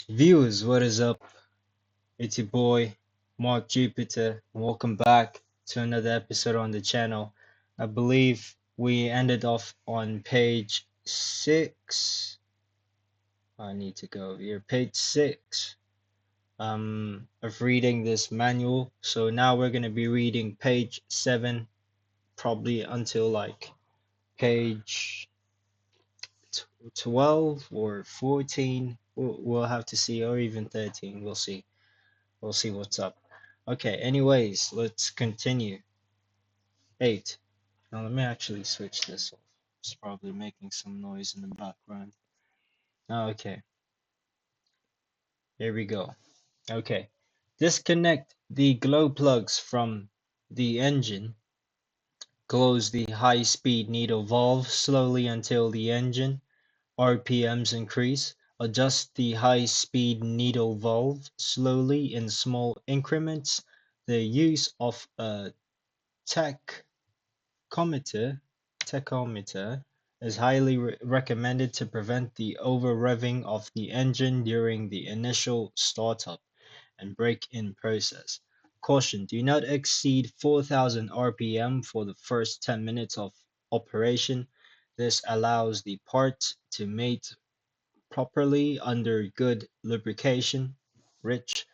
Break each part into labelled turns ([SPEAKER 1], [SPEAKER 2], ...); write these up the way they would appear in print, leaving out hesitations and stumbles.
[SPEAKER 1] Viewers, what is up? It's your boy, Mark Jupiter. Welcome back to another episode on the channel. I believe we ended off on page 6. I need to go over here. Page 6 of reading this manual. So now we're going to be reading page 7, probably until like page 12 or 14. We'll have to see, or even 13. We'll see. We'll see what's up. Okay, anyways, let's continue. 8. Now let me actually switch this off. It's probably making some noise in the background. Okay, here we go. Okay, disconnect the glow plugs from the engine. Close the high-speed needle valve slowly until the engine RPMs increase. Adjust the high-speed needle valve slowly in small increments. The use of a tachometer tachometer is highly recommended to prevent the over-revving of the engine during the initial startup and break-in process. Caution: do not exceed 4,000 RPM for the first 10 minutes of operation. This allows the part to mate properly under good lubrication. Rich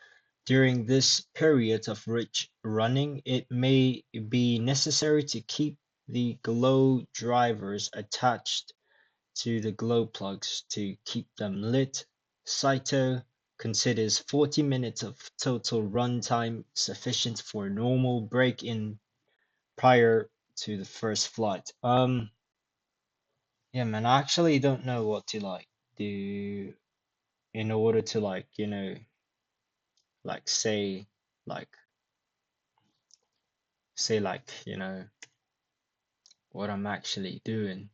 [SPEAKER 1] During this period of rich running, it may be necessary to keep the glow drivers attached to the glow plugs to keep them lit. Saito considers 40 minutes of total runtime sufficient for normal break-in prior to the first flight. Yeah, man, I actually don't know what to like do in order to like like say what I'm actually doing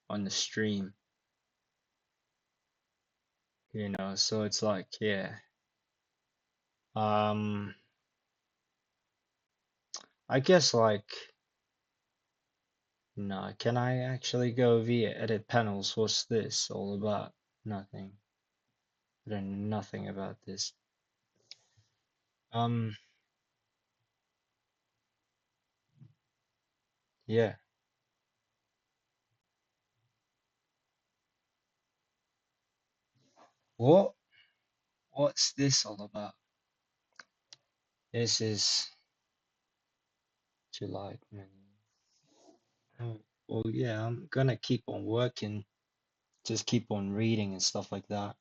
[SPEAKER 1] on the stream, so it's like, yeah. Um, I guess like, no, can I actually go via edit panels? What's this all about? Nothing. I don't know nothing about this. Um, yeah. What? What's this all about? This is July. Oh, well, yeah, I'm gonna keep on working, just keep on reading and stuff like that.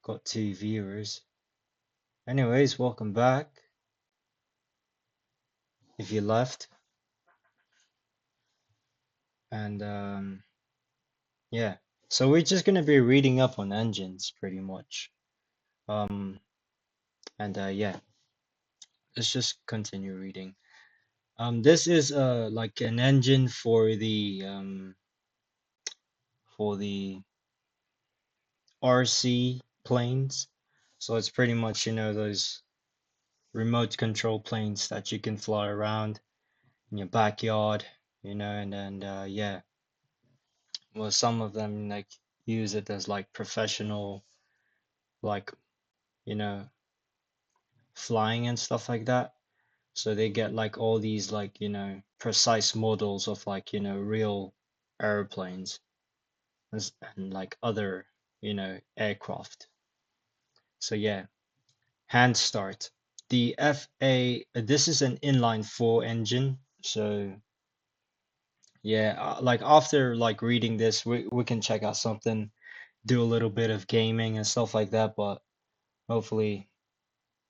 [SPEAKER 1] Got 2 viewers. Anyways, welcome back. If you left, and yeah, so we're just gonna be reading up on engines pretty much. Um, and yeah, let's just continue reading. This is like an engine for the RC planes. So it's pretty much, those remote control planes that you can fly around in your backyard, and yeah, well, some of them like use it as like professional, like, you know, flying and stuff like that. So they get like all these like, precise models of like, real airplanes and like other, aircraft. So yeah, hand start. The FA, this is an inline 4 engine. So yeah, like after like reading this, we can check out something, do a little bit of gaming and stuff like that, but hopefully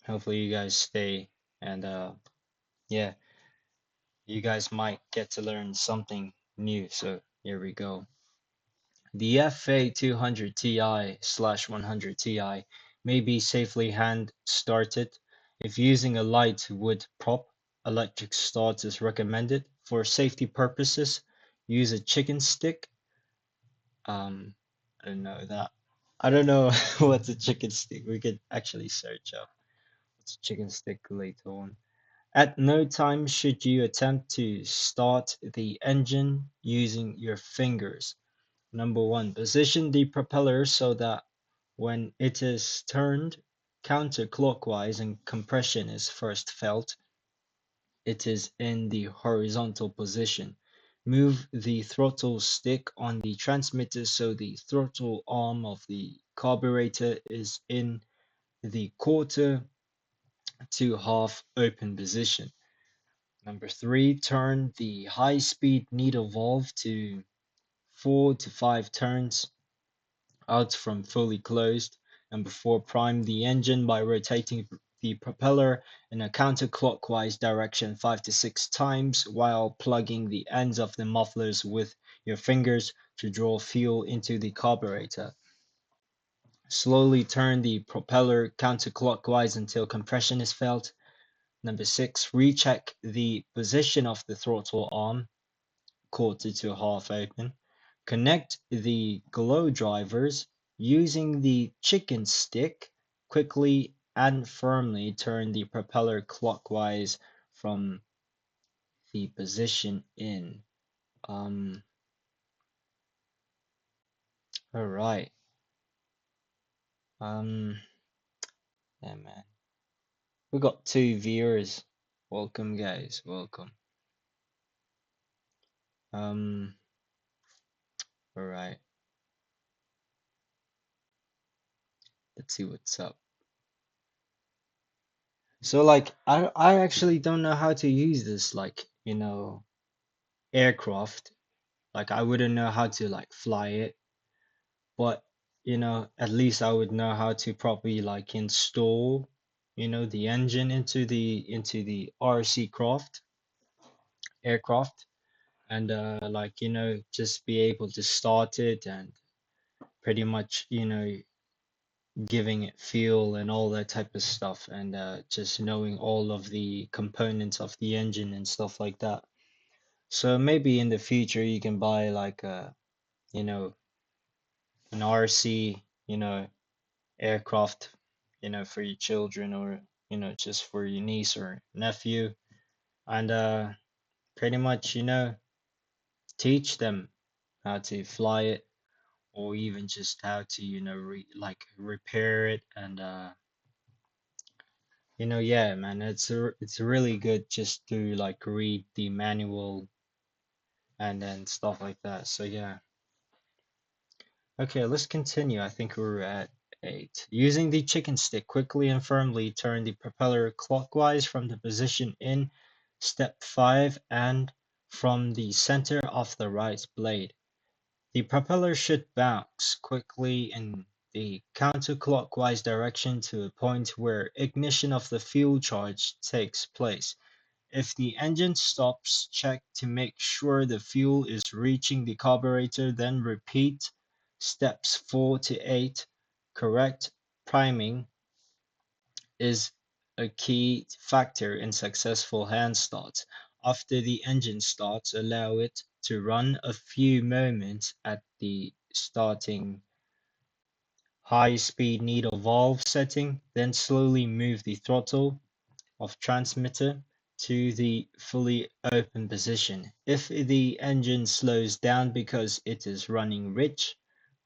[SPEAKER 1] hopefully you guys stay, and yeah, you guys might get to learn something new. So here we go. The FA 200 Ti/100 Ti may be safely hand started. If using a light wood prop, electric start is recommended. For safety purposes, use a chicken stick. I don't know that. I don't know what's a chicken stick. We could actually search up what's a chicken stick later on. At no time should you attempt to start the engine using your fingers. Number 1, position the propeller so that When it is turned counterclockwise and compression is first felt, it is in the horizontal position. Move the throttle stick on the transmitter so the throttle arm of the carburetor is in the quarter to half open position. Number three, turn the high speed needle valve to 4 to 5 turns out from fully closed. Number four, prime the engine by rotating the propeller in a counterclockwise direction 5 to 6 times while plugging the ends of the mufflers with your fingers to draw fuel into the carburetor. Slowly turn the propeller counterclockwise until compression is felt. Number six, recheck the position of the throttle arm, quarter to half open. Connect the glow drivers using the chicken stick. Quickly and firmly turn the propeller clockwise from the position in. Um, all right. Um, yeah, man. We got 2 viewers. Welcome, guys. Welcome. Um, all right. Let's see what's up. So like I actually don't know how to use this like, aircraft. Like I wouldn't know how to like fly it, but at least I would know how to properly like install, the engine into the RC craft aircraft and like, just be able to start it and pretty much, giving it fuel and all that type of stuff and just knowing all of the components of the engine and stuff like that. So maybe in the future you can buy like you know, an RC, aircraft, for your children or, just for your niece or nephew and pretty much, teach them how to fly it or even just how to, like repair it and yeah, man, it's really good just to like read the manual and then stuff like that. So yeah. Okay, let's continue. I think we're at 8. Using the chicken stick, quickly and firmly turn the propeller clockwise from the position in step 5 and from the center of the right blade. The propeller should bounce quickly in the counterclockwise direction to a point where ignition of the fuel charge takes place. If the engine stops, check to make sure the fuel is reaching the carburetor, then repeat steps 4 to 8. Correct priming is a key factor in successful hand starts. After the engine starts, allow it to run a few moments at the starting high speed needle valve setting, then slowly move the throttle of transmitter to the fully open position. If the engine slows down because it is running rich,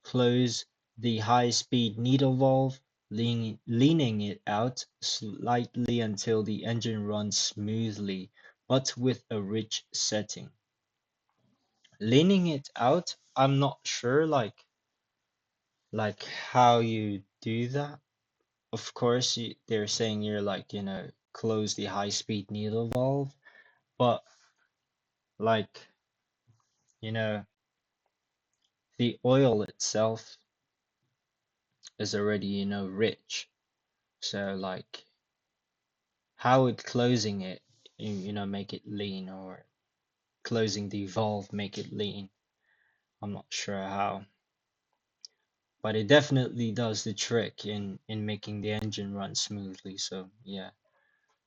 [SPEAKER 1] close the high-speed needle valve, leaning it out slightly until the engine runs smoothly, but with a rich setting. Leaning it out, I'm not sure like how you do that. Of course, they're saying you're like, close the high-speed needle valve, but like, you know, the oil itself is already, rich. So like how would closing it, make it lean or closing the valve make it lean? I'm not sure how, but it definitely does the trick in making the engine run smoothly. So yeah.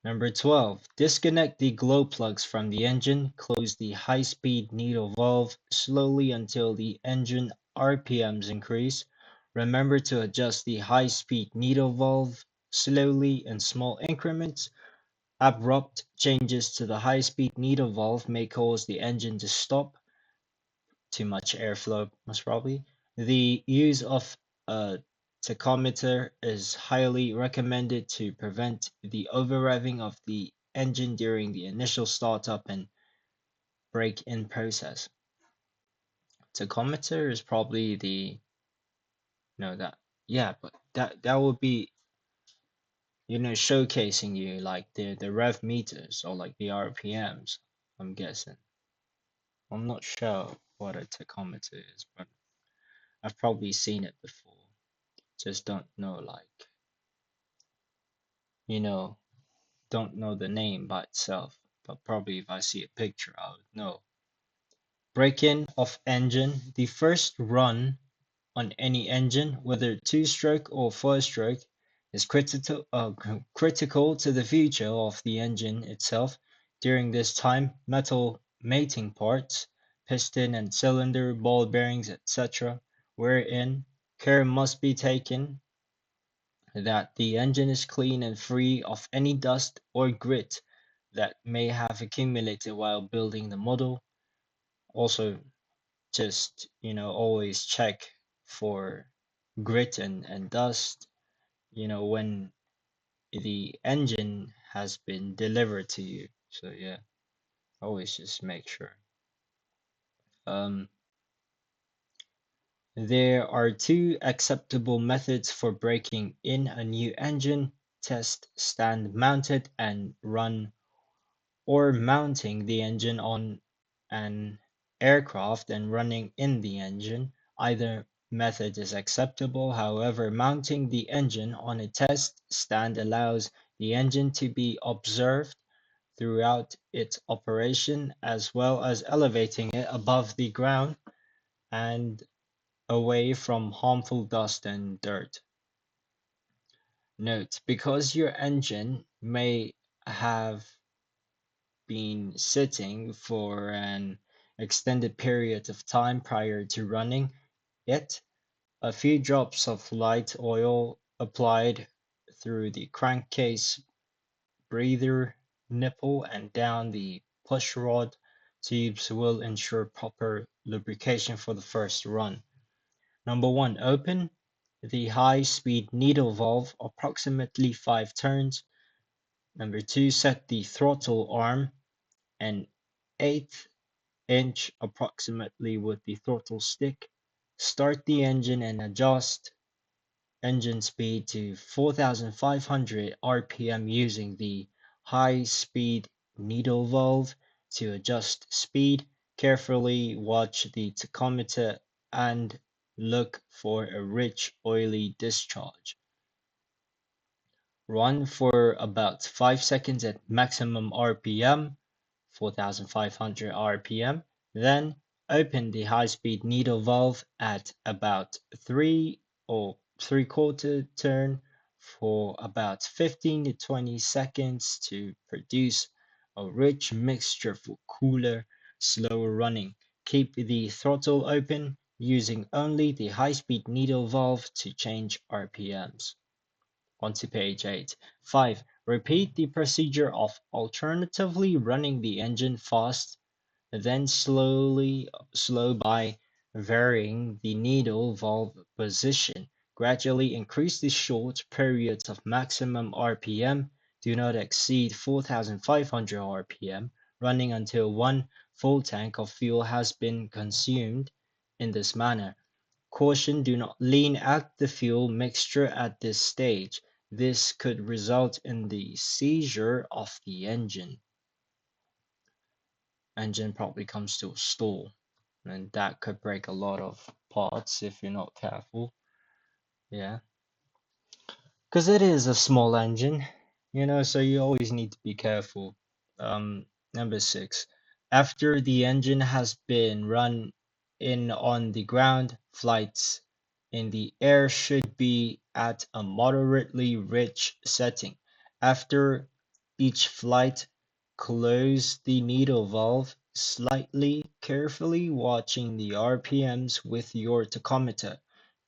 [SPEAKER 1] Number 12, disconnect the glow plugs from the engine. Close the high-speed needle valve slowly until the engine RPMs increase. Remember to adjust the high-speed needle valve slowly in small increments. Abrupt changes to the high-speed needle valve may cause the engine to stop. Too much airflow, most probably. The use of a tachometer is highly recommended to prevent the over-revving of the engine during the initial startup and break-in process. Tachometer is probably the that yeah, but that would be showcasing you like the rev meters or like the RPMs. I'm guessing. I'm not sure what a tachometer is, but I've probably seen it before. Just don't know like you know don't know the name by itself, but probably if I see a picture, I would know. Break-in of engine. The first run on any engine, whether two-stroke or four-stroke, is critical to the future of the engine itself. During this time, metal mating parts, piston and cylinder, ball bearings, etc., wherein care must be taken that the engine is clean and free of any dust or grit that may have accumulated while building the model. Also, just always check for grit and dust when the engine has been delivered to you. So yeah, always just make sure. um there are two acceptable methods for breaking in a new engine: test stand mounted and run, or mounting the engine on an aircraft and running in the engine. Either method is acceptable. However, mounting the engine on a test stand allows the engine to be observed throughout its operation, as well as elevating it above the ground and away from harmful dust and dirt. Note: because your engine may have been sitting for an extended period of time prior to running it, a few drops of light oil applied through the crankcase breather nipple and down the pushrod tubes will ensure proper lubrication for the first run. Number 1. Open the high-speed needle valve approximately 5 turns. Number 2. Set the throttle arm an eighth inch approximately with the throttle stick. Start the engine and adjust engine speed to 4,500 RPM using the high-speed needle valve to adjust speed. Carefully watch the tachometer and look for a rich oily discharge. Run for about 5 seconds at maximum RPM, 4,500 RPM, then open the high-speed needle valve at about 3 or 3/4 turn for about 15 to 20 seconds to produce a rich mixture for cooler, slower running. Keep the throttle open, using only the high-speed needle valve to change RPMs. On to page 8. 5. Repeat the procedure of alternatively running the engine fast, then slow by varying the needle valve position. Gradually increase the short periods of maximum RPM. Do not exceed 4,500 RPM, running until one full tank of fuel has been consumed. In this manner, caution: do not lean out the fuel mixture at this stage. This could result in the seizure of the engine. Engine probably comes to a stall, and that could break a lot of parts if you're not careful. Yeah, because it is a small engine, so you always need to be careful. Number 6. After the engine has been run in on the ground, flights in the air should be at a moderately rich setting. After each flight, close the needle valve slightly, carefully watching the RPMs with your tachometer.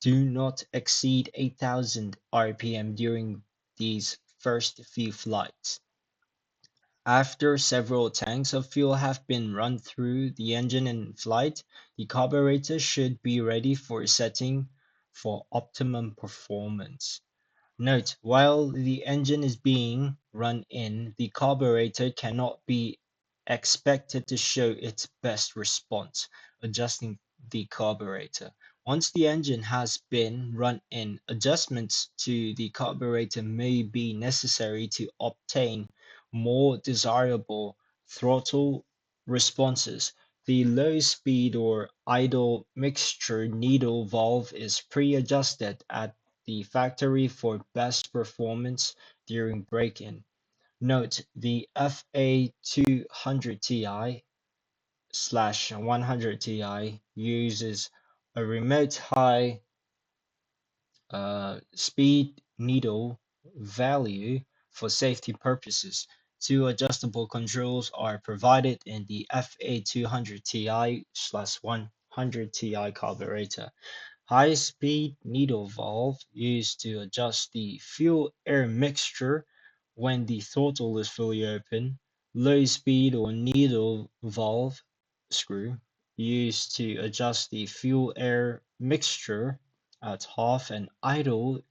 [SPEAKER 1] Do not exceed 8,000 RPM during these first few flights. After several tanks of fuel have been run through the engine in flight, the carburetor should be ready for setting for optimum performance. Note: while the engine is being run the carburetor cannot be expected to show its best response, adjusting the carburetor. Once the engine has been run adjustments to the carburetor may be necessary to obtain more desirable throttle responses. The low speed or idle mixture needle valve is pre-adjusted at the factory for best performance during break-in. Note: the FA200Ti/100Ti uses a remote high speed needle value for safety purposes. Two adjustable controls are provided in the FA200Ti/100Ti carburetor. High-speed needle valve used to adjust the fuel-air mixture when the throttle is fully open. Low-speed or needle valve screw used to adjust the fuel-air mixture at half and idle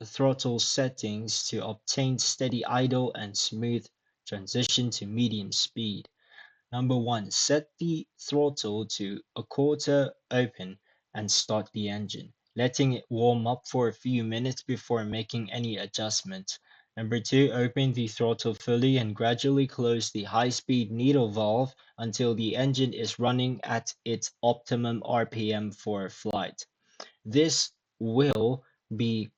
[SPEAKER 1] throttle settings to obtain steady idle and smooth transition to medium speed. Number one, set the throttle to a quarter open and start the engine, letting it warm up for a few minutes before making any adjustments. Number two, open the throttle fully and gradually close the high-speed needle valve until the engine is running at its optimum RPM for flight. This will be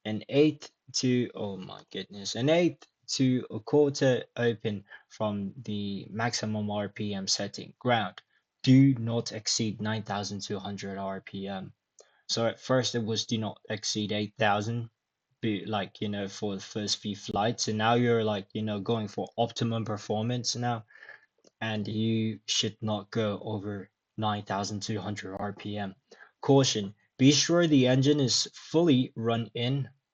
[SPEAKER 1] an eighth to, oh my goodness, an eighth to a quarter open from the maximum RPM setting. Ground: do not exceed 9,200 RPM. So at first it was do not exceed 8,000, like, for the first few flights. And now you're like, going for optimum performance now, and you should not go over 9,200 RPM. Caution: be sure the engine is fully run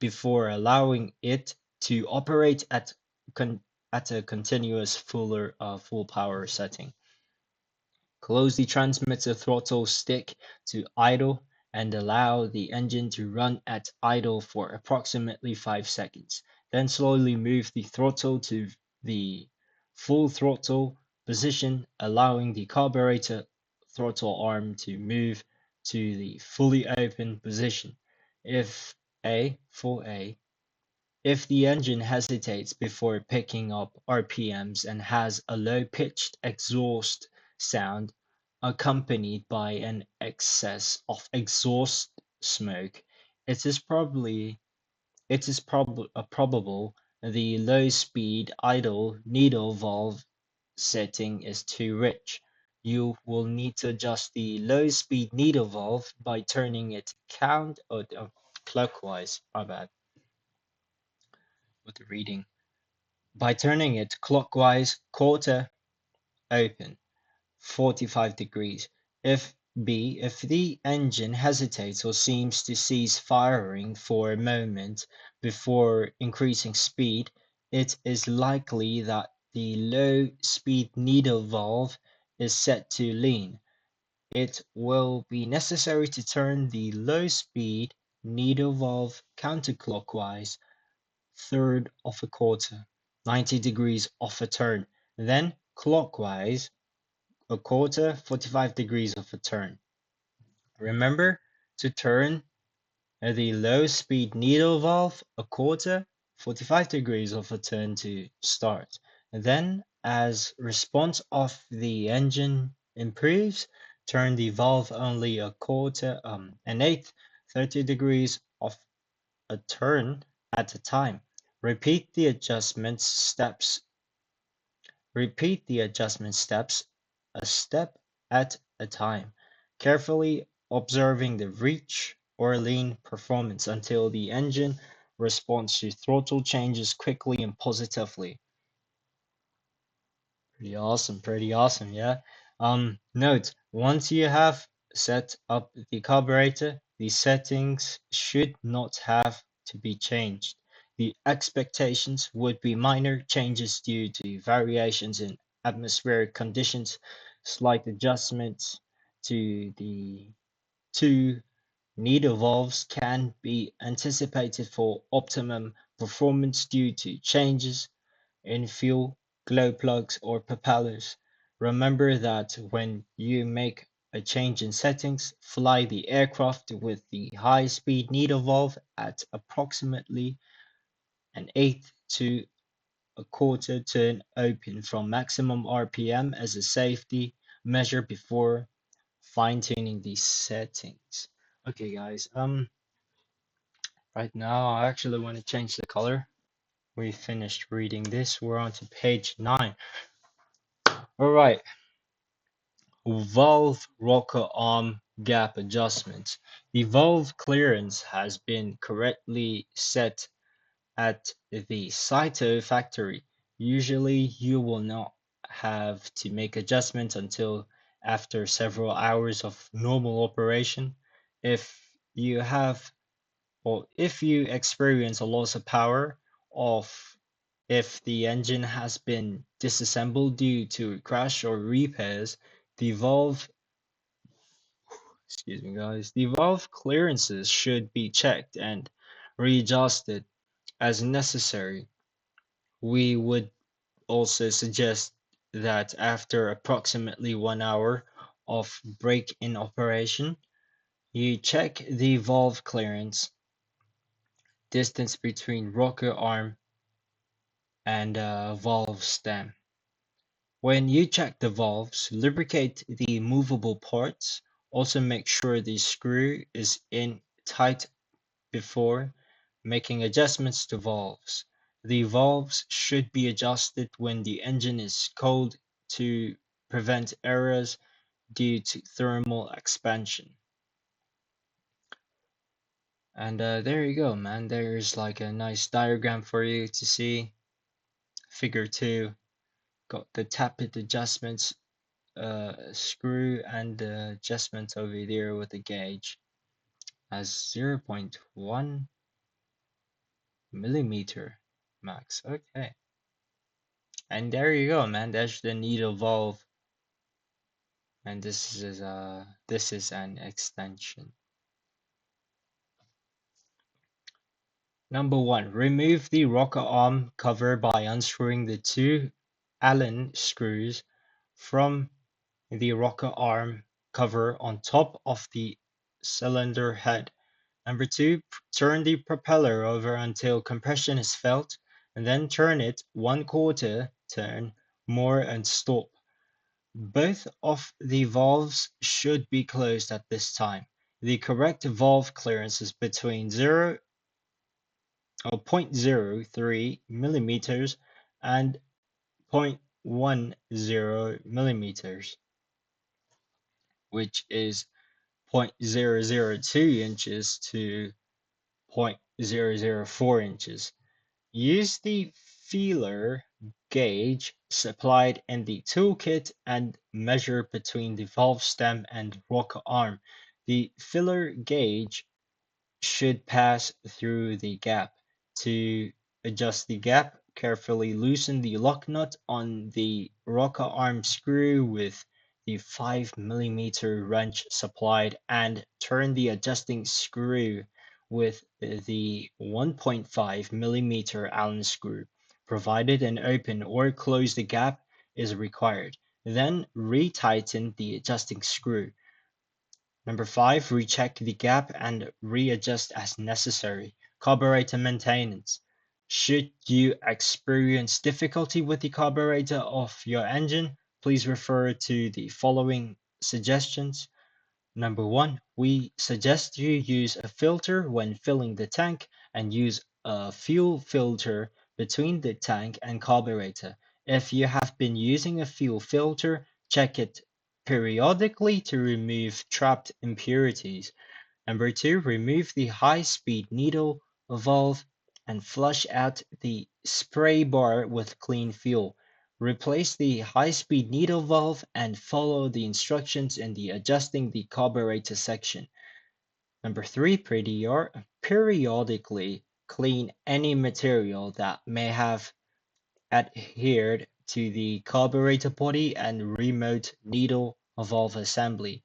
[SPEAKER 1] before allowing it to operate at a continuous full power setting. Close the transmitter throttle stick to idle and allow the engine to run at idle for approximately 5 seconds. Then slowly move the throttle to the full throttle position, allowing the carburetor throttle arm to move to the fully open position. If full A, if the engine hesitates before picking up RPMs and has a low-pitched exhaust sound accompanied by an excess of exhaust smoke, it is probable the low-speed idle needle valve setting is too rich. You will need to adjust the low-speed needle valve by turning it clockwise. My bad with the reading. By turning it clockwise, quarter open, 45 degrees. If the engine hesitates or seems to cease firing for a moment before increasing speed, it is likely that the low speed needle valve is set to lean. It will be necessary to turn the low speed needle valve counterclockwise third of a quarter, 90 degrees off a turn, then clockwise a quarter, 45 degrees of a turn. Remember to turn the low speed needle valve a quarter, 45 degrees of a turn to start. And then as response of the engine improves, turn the valve only a quarter, an eighth, 30 degrees of a turn at a time. Repeat the adjustment steps a step at a time, carefully observing the reach or lean performance until the engine responds to throttle changes quickly and positively. Pretty awesome, yeah. Note: once you have set up the carburetor, the settings should not have to be changed. The expectations would be minor changes due to variations in atmospheric conditions, slight adjustments to the to needle valves can be anticipated for optimum performance due to changes in fuel, glow plugs, or propellers. Remember that when you make a change in settings, fly the aircraft with the high-speed needle valve at approximately an eighth to a quarter turn open from maximum RPM as a safety measure before fine-tuning these settings. Okay, guys, right now I actually want to change the color. We finished reading this. We're on to page 9. All right, valve rocker arm gap adjustment. The valve clearance has been correctly set at the Saito factory. Usually you will not have to make adjustments until after several hours of normal operation. If you have or if you experience a loss of power, of if the engine has been disassembled due to crash or repairs, the valve, excuse me guys, the valve clearances should be checked and readjusted as necessary. We would also suggest that after approximately 1 hour of brake in operation, you check the valve clearance distance between rocker arm and valve stem. When you check the valves, lubricate the movable parts. Also make sure the screw is in tight before making adjustments to valves. The valves should be adjusted when the engine is cold to prevent errors due to thermal expansion. And there you go, man. There's like a nice diagram for you to see. Figure 2 got the tappet adjustments screw and the adjustment over there with the gauge as 0.1 millimeter max. Okay. And there you go, man. That's the needle valve. And this is an extension. Number 1, remove the rocker arm cover by unscrewing the 2 Allen screws from the rocker arm cover on top of the cylinder head. Number 2, turn the propeller over until compression is felt, and then turn it 1/4 turn more and stop. Both of the valves should be closed at this time. The correct valve clearance is between 0 or 0.03 millimeters and 0.10 millimeters, which is 0.002 inches to 0.004 inches. Use the feeler gauge supplied in the toolkit and measure between the valve stem and rocker arm. The feeler gauge should pass through the gap. To adjust the gap, carefully loosen the lock nut on the rocker arm screw with the 5 mm wrench supplied and turn the adjusting screw with the 1.5 mm Allen screw, provided an open or close the gap is required. Then retighten the adjusting screw. Number 5, recheck the gap and readjust as necessary. Carburetor maintenance. Should you experience difficulty with the carburetor of your engine, please refer to the following suggestions. Number 1, we suggest you use a filter when filling the tank and use a fuel filter between the tank and carburetor. If you have been using a fuel filter, check it periodically to remove trapped impurities. Number 2, remove the high-speed needle valve and flush out the spray bar with clean fuel. Replace the high-speed needle valve and follow the instructions in the adjusting the carburetor section. Number 3, periodically clean any material that may have adhered to the carburetor body and remote needle valve assembly.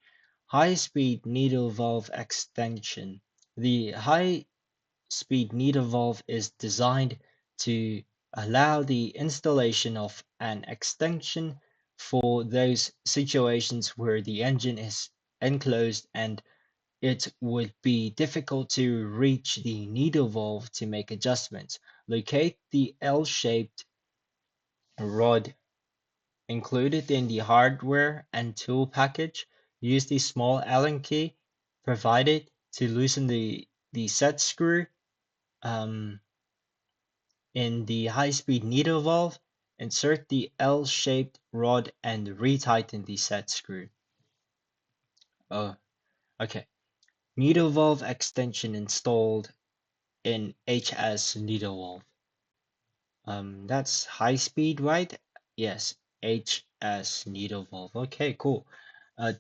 [SPEAKER 1] high-speed needle valve extension. The high-speed needle valve is designed to allow the installation of an extension for those situations where the engine is enclosed and it would be difficult to reach the needle valve to make adjustments. Locate the L-shaped rod included in the hardware and tool package. Use the small Allen key provided to loosen the set screw um, in the high-speed needle valve. Insert the L-shaped rod and retighten the set screw. Oh, okay. Needle valve extension installed in HS needle valve. That's high speed, right? Yes, HS needle valve. Okay, cool.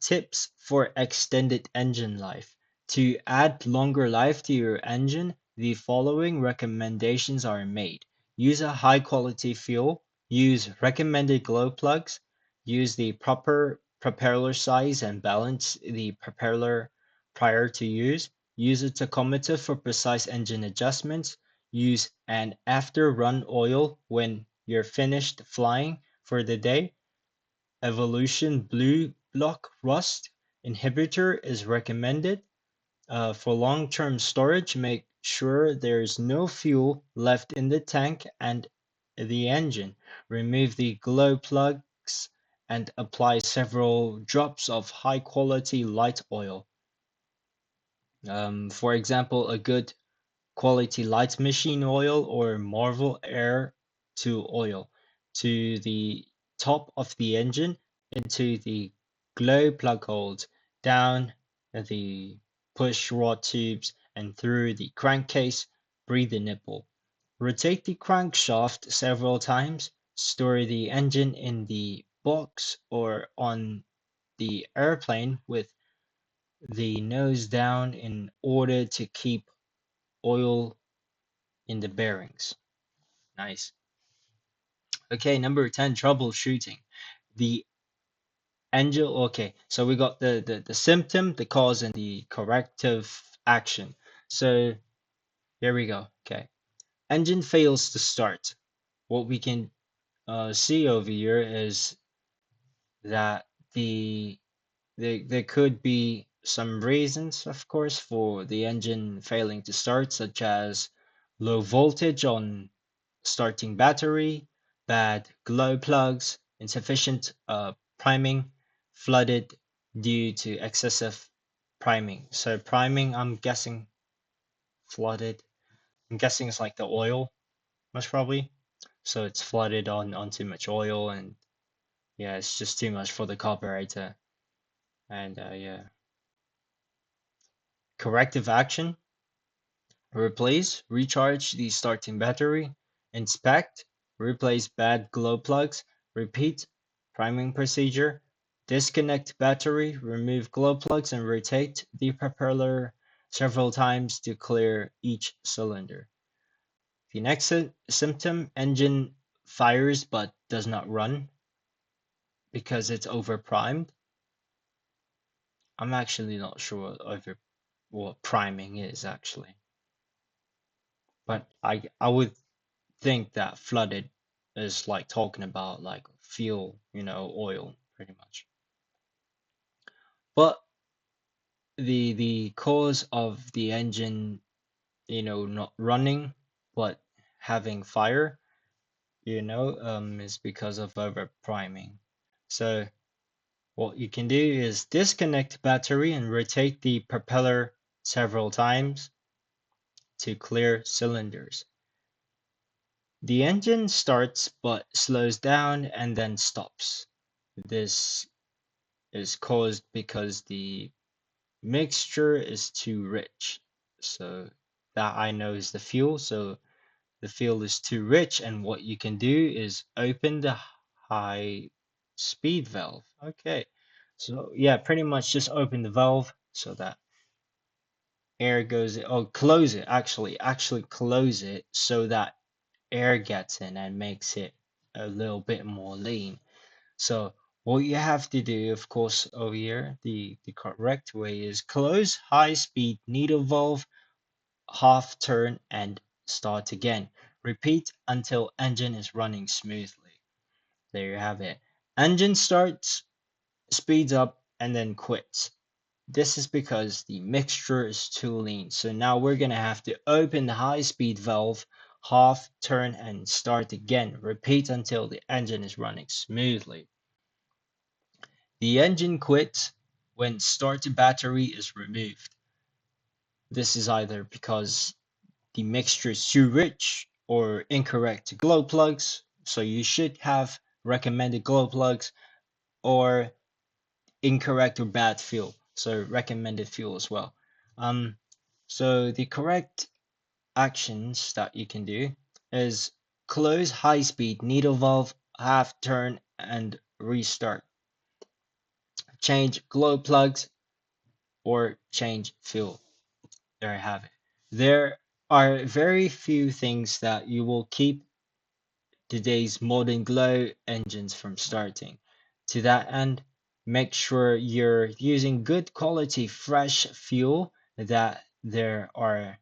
[SPEAKER 1] Tips for extended engine life. To add longer life to your engine, the following recommendations are made. Use a high quality fuel. Use recommended glow plugs. Use the proper propeller size and balance the propeller prior to use. Use a tachometer for precise engine adjustments. Use an after-run oil when you're finished flying for the day. Evolution Blue Block Rust inhibitor is recommended. For long-term storage, make sure there's no fuel left in the tank and the engine. Remove the glow plugs and apply several drops of high-quality light oil. For example, a good quality light machine oil or Marvel Air to oil to the top of the engine into the glow plug holes, down the push rod tubes and through the crankcase, breather nipple. Rotate the crankshaft several times, store the engine in the box or on the airplane with the nose down in order to keep oil in the bearings. Nice. Okay, number 10, troubleshooting. The angel, okay, so we got the symptom, the cause, and the corrective action. So here we go. Okay. Engine fails to start. What we can see over here is that there could be some reasons, of course, for the engine failing to start, such as low voltage on starting battery, bad glow plugs, insufficient priming, flooded due to excessive priming. So priming, I'm guessing flooded. I'm guessing it's like the oil, most probably. So it's flooded on too much oil, and yeah, it's just too much for the carburetor. And yeah, corrective action. Replace, recharge the starting battery, inspect, replace bad glow plugs, repeat priming procedure, disconnect battery, remove glow plugs, and rotate the propeller several times to clear each cylinder. The next symptom, engine fires but does not run because it's overprimed. I'm actually not sure over what priming is actually, but I would think that flooded is like talking about like fuel, oil pretty much. But the cause of the engine, not running but having fire, is because of over priming. So what you can do is disconnect battery and rotate the propeller several times to clear cylinders. The engine starts but slows down and then stops. This is caused because the mixture is too rich. So that I know is the fuel. So the fuel is too rich, and what you can do is open the high speed valve. Okay. So yeah, pretty much just open the valve so that air goes in. Oh, close it actually close it so that air gets in and makes it a little bit more lean. So What you have to do, of course, over here, the correct way is close high speed needle valve, half turn, and start again. Repeat until engine is running smoothly. There you have it. Engine starts, speeds up, and then quits. This is because the mixture is too lean. So now we're going to have to open the high speed valve, half turn, and start again. Repeat until the engine is running smoothly. The engine quits when starter battery is removed. This is either because the mixture is too rich or incorrect glow plugs, so you should have recommended glow plugs, or incorrect or bad fuel, so recommended fuel as well. Um, so the correct actions that you can do is close high speed needle valve, half turn, and restart. Change glow plugs or change fuel. There I have it. There are very few things that you will keep today's modern glow engines from starting. To that end, make sure you're using good quality fresh fuel, that there are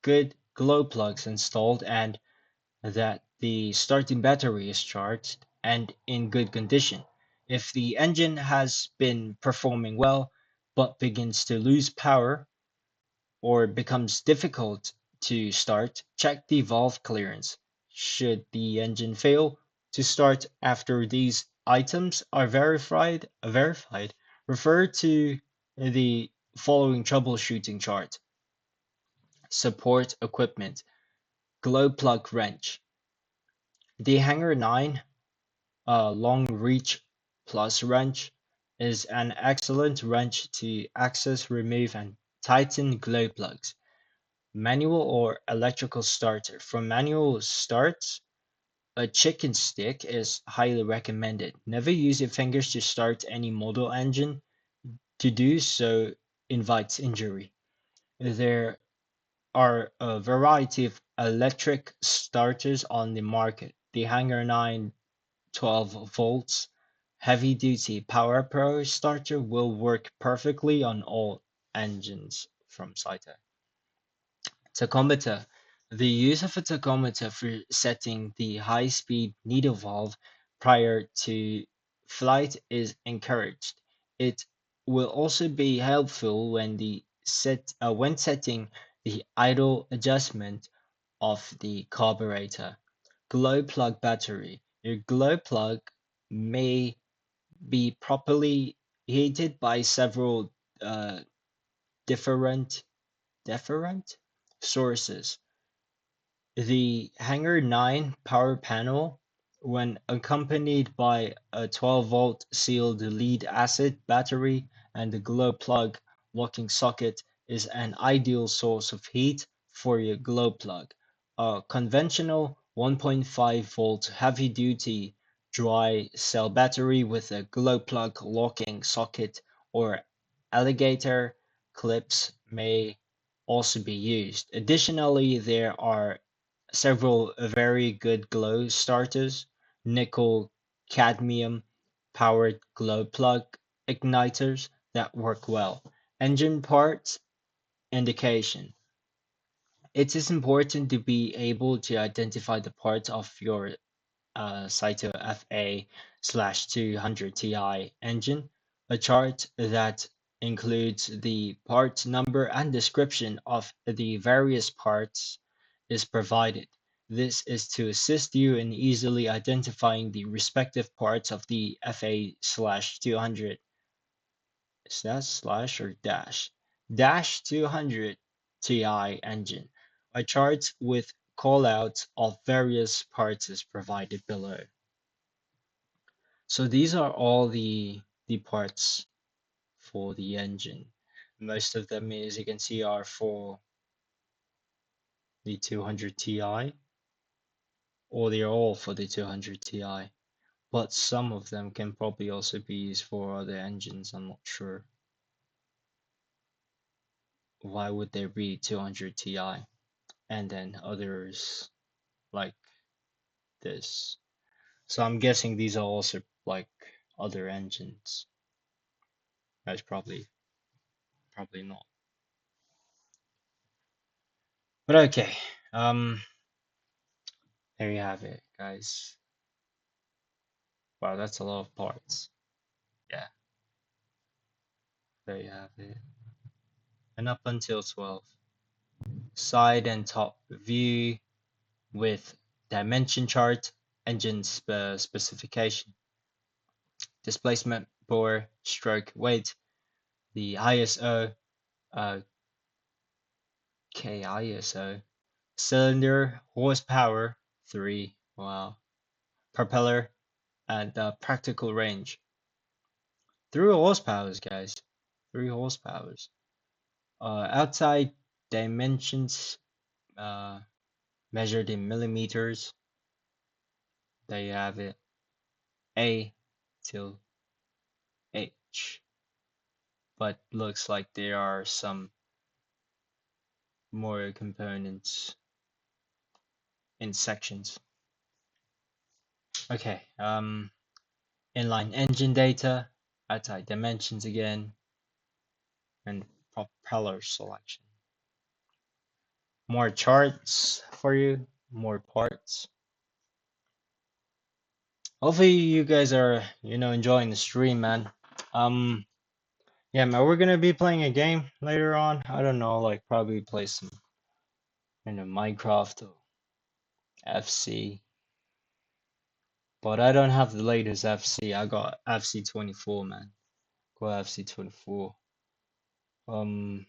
[SPEAKER 1] good glow plugs installed, and that the starting battery is charged and in good condition. If the engine has been performing well but begins to lose power or becomes difficult to start, check the valve clearance. Should the engine fail to start after these items are verified, refer to the following troubleshooting chart. Support equipment, glow plug wrench. The Hanger 9 long reach plus wrench is an excellent wrench to access, remove, and tighten glow plugs. Manual or electrical starter. For manual starts, a chicken stick is highly recommended. Never use your fingers to start any model engine. To do so invites injury. There are a variety of electric starters on the market. The Hanger 9 12 volts heavy duty Power Pro starter will work perfectly on all engines from Saito. Tachometer. The use of a tachometer for setting the high-speed needle valve prior to flight is encouraged. It will also be helpful when setting the idle adjustment of the carburetor. Glow plug battery. Your glow plug may be properly heated by several uh, different different sources. The Hangar 9 power panel, when accompanied by a 12-volt sealed lead-acid battery and the glow plug locking socket, is an ideal source of heat for your glow plug. A conventional 1.5-volt heavy-duty dry cell battery with a glow plug locking socket or alligator clips may also be used. Additionally, there are several very good glow starters, nickel cadmium powered glow plug igniters that work well. Engine parts indication. It is important to be able to identify the parts of your Saito FA/200 Ti engine. A chart that includes the part number and description of the various parts is provided. This is to assist you in easily identifying the respective parts of the FA/200. Is that slash or dash? Dash 200 Ti engine. A chart with callouts of various parts is provided below. So these are all the parts for the engine. Most of them, as you can see, are for the 200 Ti, or they're all for the 200 Ti. But some of them can probably also be used for other engines. I'm not sure. Why would there be 200 Ti and then others like this? So I'm guessing these are also like other engines. That's probably not. But okay. There you have it, guys. Wow, that's a lot of parts. Yeah, there you have it. And up until 12. Side and top view with dimension chart, engine specification, displacement, bore, stroke, weight, the ISO, uh, KISO, cylinder, horsepower, 3, wow, propeller, and practical range. 3 horsepowers, guys. 3 horsepowers. Outside dimensions uh, measured in millimeters. There you have it. A till H. But looks like there are some more components in sections. Okay, inline engine data, outside dimensions again, and propeller selection. More charts for you, more parts. Hopefully you guys are, enjoying the stream, man. Um, yeah, man, we're gonna be playing a game later on. I don't know, like probably play some, Minecraft or FC. But I don't have the latest FC. I got FC 24, man. Got FC 24. Um,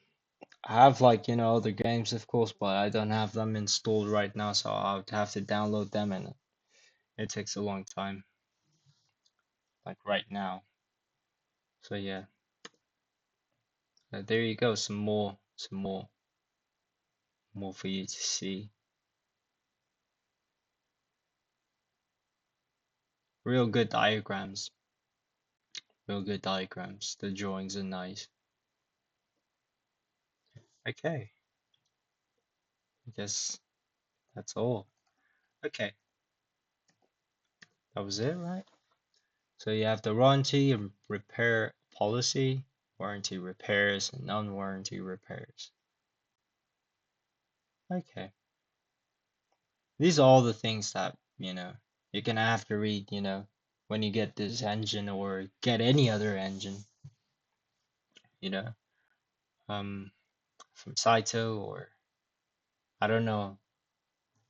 [SPEAKER 1] I have like, other games, of course, but I don't have them installed right now, so I would have to download them, and it takes a long time, like right now. So yeah, there you go. More for you to see. Real good diagrams. Real good diagrams. The drawings are nice. Okay, I guess that's all. Okay, that was it, right? So you have the warranty and repair policy, warranty repairs, and non-warranty repairs. Okay. These are all the things that, you're gonna have to read, when you get this engine or get any other engine, you know, um, from Saito or I don't know,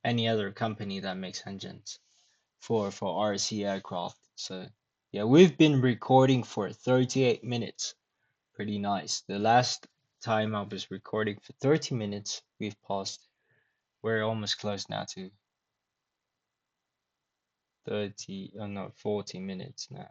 [SPEAKER 1] any other company that makes engines for RC aircraft. So yeah, we've been recording for 38 minutes. Pretty nice. The last time I was recording for 30 minutes, we've passed. We're almost close now to 30, oh no, 40 minutes now.